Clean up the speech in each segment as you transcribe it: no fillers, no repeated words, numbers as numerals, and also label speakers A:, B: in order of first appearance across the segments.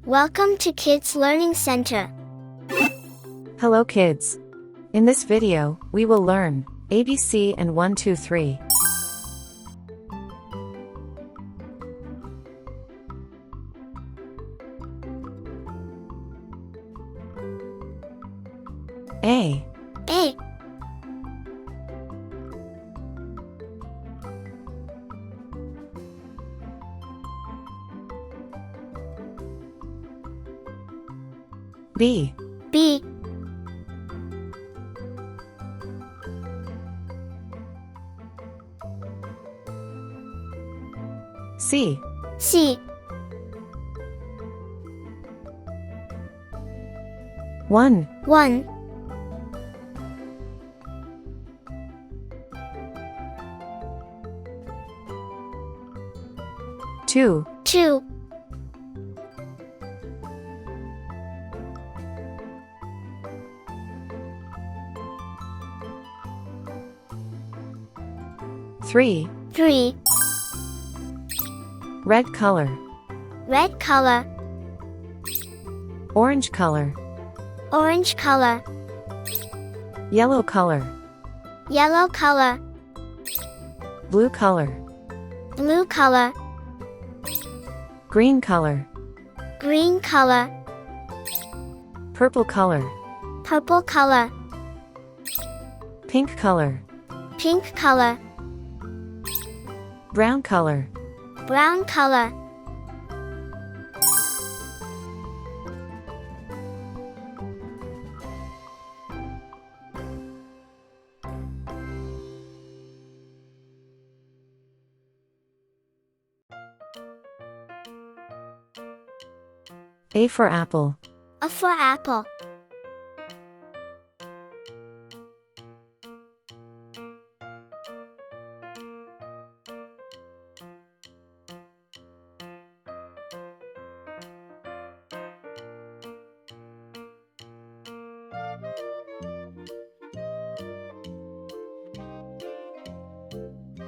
A: Welcome to Kids Learning Center.
B: Hello kids. In this video, we will learn ABC and 1, 2, 3. A. B.
A: B.
B: C.
A: C.
B: 1.
A: 1.
B: 2.
A: 2.
B: 3.
A: 3.
B: Red color.
A: Red color.
B: Orange color.
A: Orange color.
B: Yellow color.
A: Yellow color.
B: Blue color.
A: Blue color.
B: Green color.
A: Green color.
B: Purple color.
A: Purple color.
B: Pink color.
A: Pink color.
B: Brown color.
A: Brown color.
B: A for apple.
A: A for apple.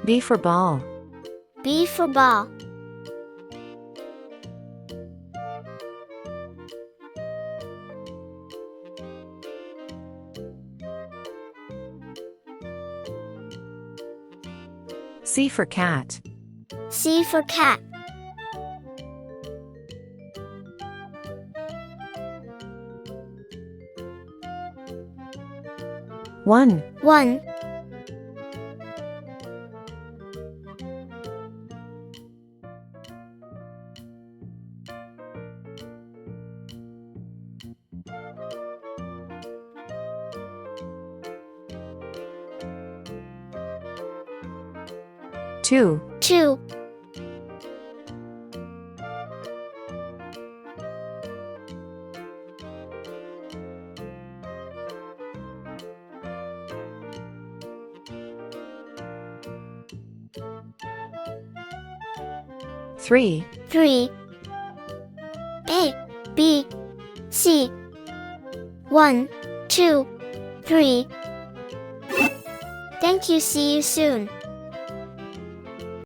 B: B for ball.
A: B for ball.
B: C for cat.
A: C for cat.
B: 1.
A: 1.
B: 2.
A: 2.
B: 3.
A: 3. A, B, C. 1, 2, 3. Thank you. See you soon.